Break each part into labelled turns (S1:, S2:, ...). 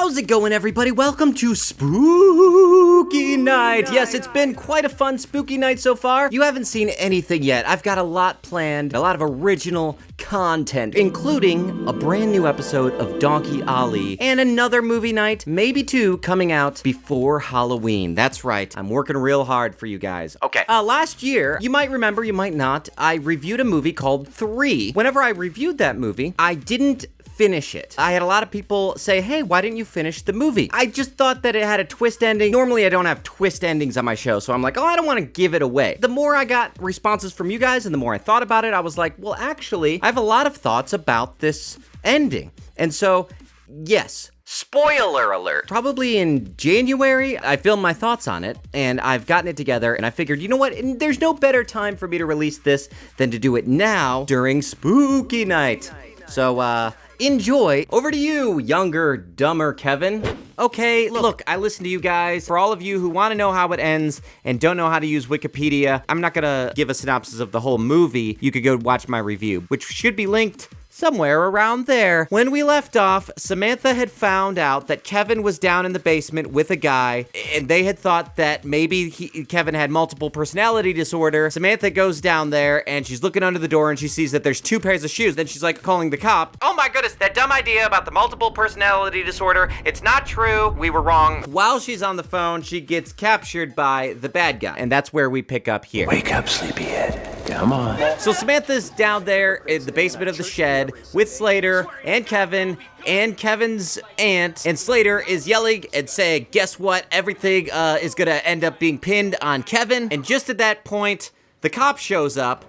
S1: How's it going, everybody? Welcome to Spooky Night. Yes, it's been quite a fun spooky night so far. You haven't seen anything yet. I've got a lot planned, a lot of original content, including a brand new episode of Donkey Ali and another movie night, maybe two, coming out before Halloween. That's right. I'm working real hard for you guys. Okay. Last year, you might remember, you might not, I reviewed a movie called 3. Whenever I reviewed that movie, I didn't finish it. I had a lot of people say, hey, why didn't you finish the movie? I just thought that it had a twist ending. Normally, I don't have twist endings on my show, so I'm like, oh, I don't want to give it away. The more I got responses from you guys and the more I thought about it, I was like, well, actually, I have a lot of thoughts about this ending. And so, yes, spoiler alert. Probably in January, I filmed my thoughts on it, and I've gotten it together, and I figured, you know what? There's no better time for me to release this than to do it now during Spooky Night. So, enjoy. Over to you, younger, dumber Kevin. Okay, look, I listen to you guys. For all of you who want to know how it ends and don't know how to use Wikipedia, I'm not gonna give a synopsis of the whole movie. You could go watch my review, which should be linked somewhere around there. When we left off, Samantha had found out that Kevin was down in the basement with a guy, and they had thought that maybe Kevin had multiple personality disorder. Samantha goes down there, and she's looking under the door, and she sees that there's 2 pairs of shoes. Then she's like calling the cop. Oh my goodness, that dumb idea about the multiple personality disorder. It's not true. We were wrong. While she's on the phone, she gets captured by the bad guy, and that's where we pick up here.
S2: Wake up, sleepyhead. Come on.
S1: So Samantha's down there in the basement of the shed with Slater and Kevin and Kevin's aunt, and Slater is yelling and saying, guess what? Everything is gonna end up being pinned on Kevin. And just at that point, the cop shows up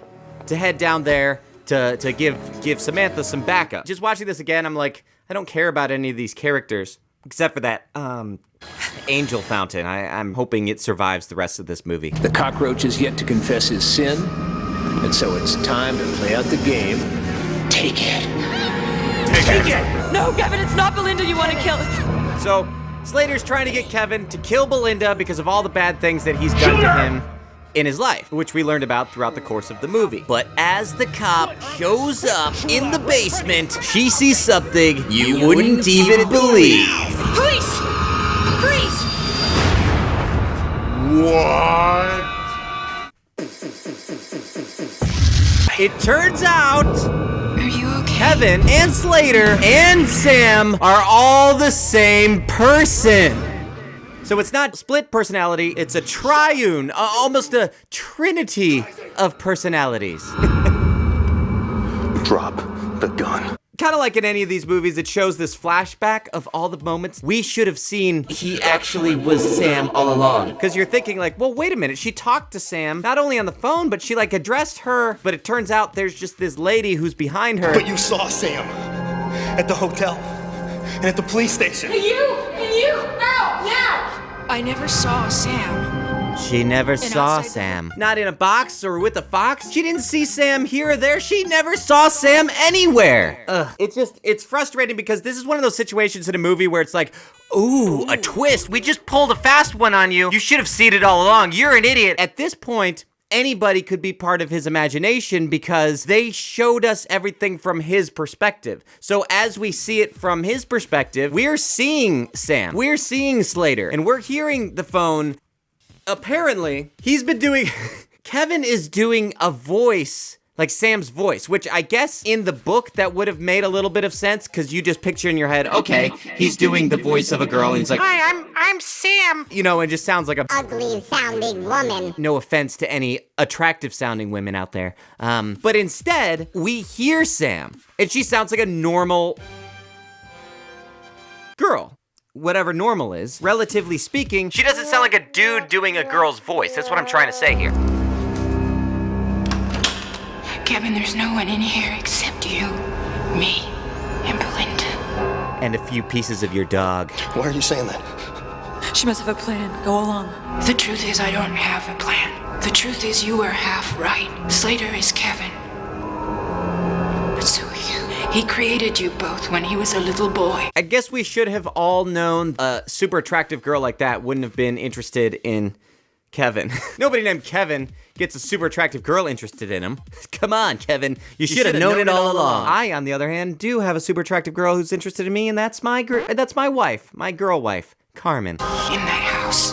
S1: to head down there to give Samantha some backup. Just watching this again, I'm like, I don't care about any of these characters, except for that, Angel Fountain. I'm hoping it survives the rest of this movie.
S2: The cockroach is yet to confess his sin, and so it's time to play out the game. Take it. Take it!
S3: No, Kevin, it's not Belinda you want to kill.
S1: So, Slater's trying to get Kevin to kill Belinda because of all the bad things that he's done to him in his life, which we learned about throughout the course of the movie. But as the cop shows up in the basement, she sees something you wouldn't even believe.
S3: Police! Freeze!
S4: What?
S1: It turns out
S3: Are you okay?
S1: Kevin and Slater and Sam are all the same person. So it's not split personality, it's a triune, almost a trinity of personalities.
S4: Drop the gun.
S1: Kind of like in any of these movies, it shows this flashback of all the moments we should have seen he actually was Sam all along. Because you're thinking like, well, wait a minute, she talked to Sam, not only on the phone, but she like addressed her, but it turns out there's just this lady who's behind her.
S5: But you saw Sam at the hotel and at the police station.
S3: And you! Now! I never saw Sam.
S1: She never saw
S3: outside-
S1: Sam. Not in a box or with a fox. She didn't see Sam here or there. She never saw Sam anywhere. Ugh. It's frustrating because this is one of those situations in a movie where it's like, ooh, a twist. We just pulled a fast one on you. You should have seen it all along. You're an idiot. At this point, anybody could be part of his imagination because they showed us everything from his perspective. So as we see it from his perspective, we're seeing Sam. We're seeing Slater. And we're hearing the phone. Apparently, he's been doing... Kevin is doing a voice, like Sam's voice, which I guess in the book that would have made a little bit of sense, because you just picture in your head, okay, he's doing the voice of a girl, and he's like, hi, I'm Sam. You know, and just sounds like a
S6: ugly-sounding woman.
S1: No offense to any attractive-sounding women out there. But instead, we hear Sam, and she sounds like a normal girl. Whatever normal is. Relatively speaking, she doesn't sound like a dude doing a girl's voice. That's what I'm trying to say here.
S3: Kevin, there's no one in here except you, me, and Belinda.
S1: And a few pieces of your dog.
S5: Why are you saying that?
S3: She must have a plan. Go along. The truth is I don't have a plan. The truth is you were half right. Slater is Kevin. But so are you. He created you both when he was a little boy.
S1: I guess we should have all known a super attractive girl like that wouldn't have been interested in Kevin. Nobody named Kevin gets a super attractive girl interested in him. Come on, Kevin. You should have known it all along. I, on the other hand, do have a super attractive girl who's interested in me, and that's my wife, my girl wife, Carmen.
S3: In that house,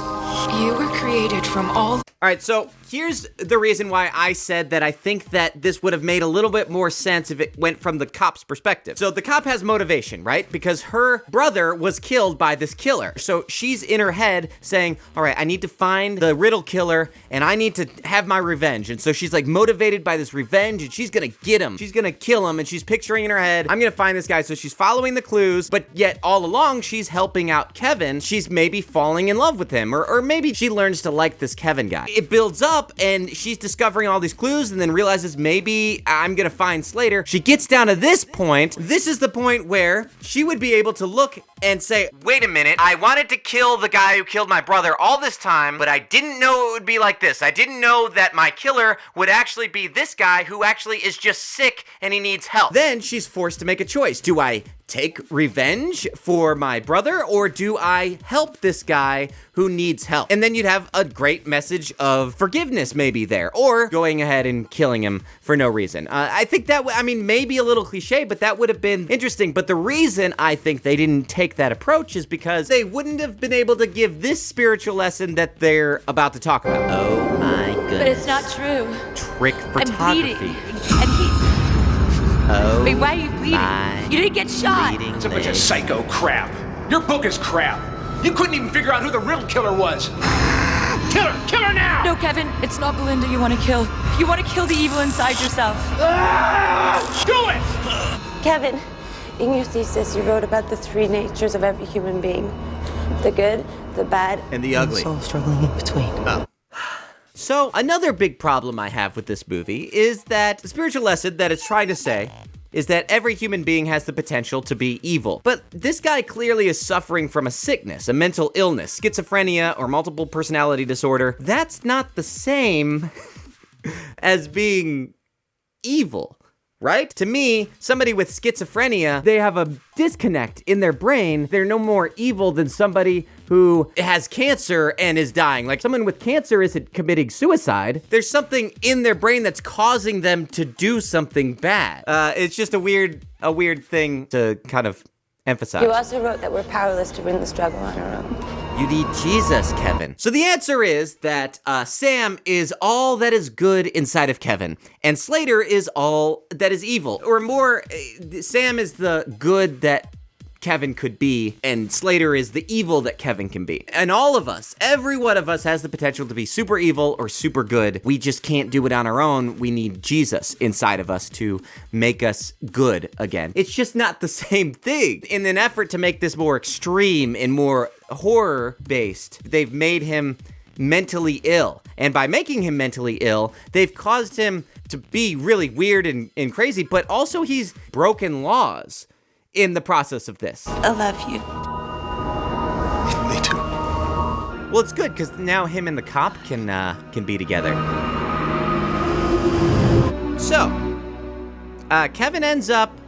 S3: you were created from all...
S1: All right, so here's the reason why I said that I think that this would have made a little bit more sense if it went from the cop's perspective. So the cop has motivation, right? Because her brother was killed by this killer. So she's in her head saying, all right, I need to find the riddle killer and I need to have my revenge. And so she's like motivated by this revenge and she's gonna get him. She's gonna kill him and she's picturing in her head, I'm gonna find this guy. So she's following the clues, but yet all along she's helping out Kevin. She's maybe falling in love with him or maybe she learns to like this Kevin guy. It builds up and she's discovering all these clues and then realizes maybe I'm gonna find Slater. She gets down to this point. This is the point where she would be able to look and say, wait a minute, I wanted to kill the guy who killed my brother all this time, but I didn't know it would be like this. I didn't know that my killer would actually be this guy who actually is just sick and he needs help. Then she's forced to make a choice. Do I take revenge for my brother or do I help this guy who needs help? And then you'd have a great message of forgiveness maybe there, or going ahead and killing him for no reason. I think that, maybe a little cliche, but that would have been interesting. But the reason I think they didn't take that approach is because they wouldn't have been able to give this spiritual lesson that they're about to talk about. Oh my goodness.
S7: But it's not true.
S1: Trick photography.
S7: I'm bleeding. And he...
S1: Oh,
S7: wait, why are you bleeding? You didn't get shot.
S2: It's a bunch of psycho crap. Your book is crap. You couldn't even figure out who the real killer was. Kill her! Kill her now!
S7: No, Kevin, it's not Belinda you want to kill. You want to kill the evil inside yourself.
S2: Do it!
S8: Kevin, in your thesis, you wrote about the three natures of every human being. The good, the bad,
S1: and the ugly.
S8: And the soul struggling in between.
S1: Oh. So, another big problem I have with this movie is that the spiritual lesson that it's trying to say is that every human being has the potential to be evil. But this guy clearly is suffering from a sickness, a mental illness, schizophrenia, or multiple personality disorder. That's not the same as being evil, right? To me, somebody with schizophrenia, they have a disconnect in their brain. They're no more evil than somebody who has cancer and is dying. Like someone with cancer isn't committing suicide. There's something in their brain that's causing them to do something bad. It's just a weird thing to kind of emphasize.
S8: You also wrote that we're powerless to win the struggle on our own.
S1: You need Jesus, Kevin. So the answer is that Sam is all that is good inside of Kevin, and Slater is all that is evil. Or more, Sam is the good that Kevin could be, and Slater is the evil that Kevin can be. And all of us, every one of us has the potential to be super evil or super good. We just can't do it on our own. We need Jesus inside of us to make us good again. It's just not the same thing. In an effort to make this more extreme and more horror-based, they've made him mentally ill. And by making him mentally ill, they've caused him to be really weird and crazy, but also he's broken laws in the process of this.
S8: I love you.
S4: Me too.
S1: Well, it's good because now him and the cop can be together. So, Kevin ends up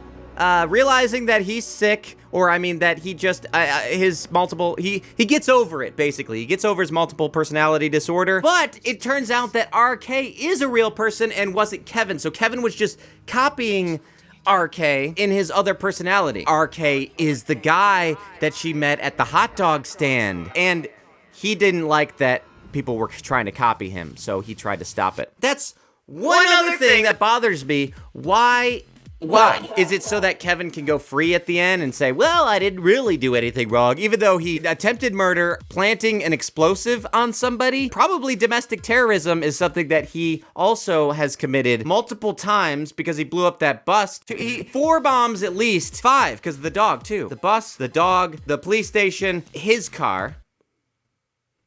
S1: realizing that he's sick, or that he just he gets over it. Basically, he gets over his multiple personality disorder. But it turns out that RK is a real person and wasn't Kevin. So Kevin was just copying RK in his other personality. RK is the guy that she met at the hot dog stand, and he didn't like that people were trying to copy him, so he tried to stop it. That's one other thing that bothers me. Why? Is it so that Kevin can go free at the end and say, well, I didn't really do anything wrong, even though he attempted murder, planting an explosive on somebody? Probably domestic terrorism is something that he also has committed multiple times because he blew up that bus. 4 bombs at least. 5, because of the dog, too. The bus, the dog, the police station, his car,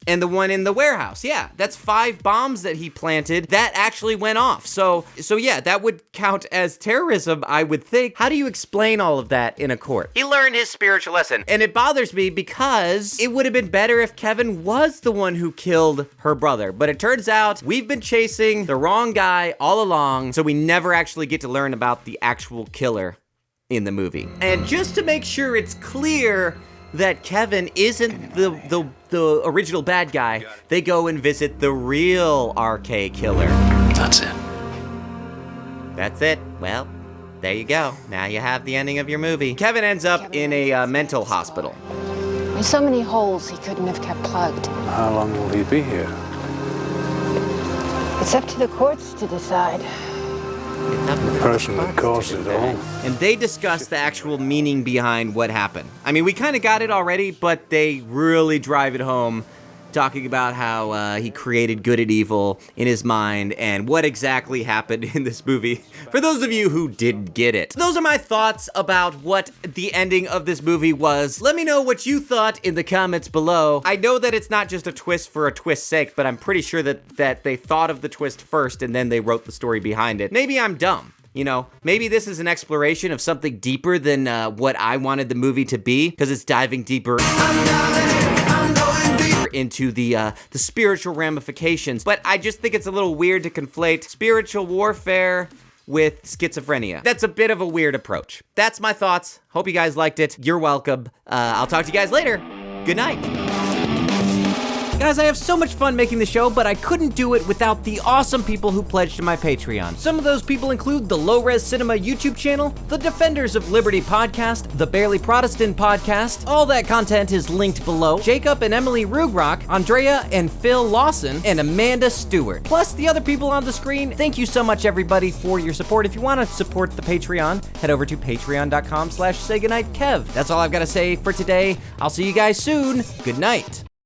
S1: and the one in the warehouse. Yeah, that's 5 bombs that he planted that actually went off. So yeah, that would count as terrorism, I would think. How do you explain all of that in a court? He learned his spiritual lesson. And it bothers me because it would have been better if Kevin was the one who killed her brother. But it turns out we've been chasing the wrong guy all along, so we never actually get to learn about the actual killer in the movie. And just to make sure it's clear that Kevin isn't the original bad guy, they go and visit the real RK killer.
S2: That's it.
S1: That's it. Well, there you go. Now you have the ending of your movie. Kevin ends up in a mental hospital.
S9: There's so many holes he couldn't have kept plugged.
S4: How long will he be here?
S9: It's up to the courts to decide.
S4: The person that caused it all.
S1: And they discuss the actual meaning behind what happened. I mean, we kind of got it already, but they really drive it home, talking about how he created good and evil in his mind and what exactly happened in this movie, for those of you who didn't get it. Those are my thoughts about what the ending of this movie was. Let me know what you thought in the comments below. I know that it's not just a twist for a twist's sake, but I'm pretty sure that they thought of the twist first and then they wrote the story behind it. Maybe I'm dumb. You know, maybe this is an exploration of something deeper than what I wanted the movie to be, because it's diving deeper into the spiritual ramifications. But I just think it's a little weird to conflate spiritual warfare with schizophrenia. That's a bit of a weird approach. That's my thoughts. Hope you guys liked it. You're welcome. I'll talk to you guys later. Good night. Guys, I have so much fun making the show, but I couldn't do it without the awesome people who pledged to my Patreon. Some of those people include the Low Res Cinema YouTube channel, the Defenders of Liberty podcast, the Barely Protestant podcast. All that content is linked below. Jacob and Emily Rugrock, Andrea and Phil Lawson, and Amanda Stewart. Plus the other people on the screen. Thank you so much, everybody, for your support. If you want to support the Patreon, head over to patreon.com/saygoodnightkev. That's all I've got to say for today. I'll see you guys soon. Good night.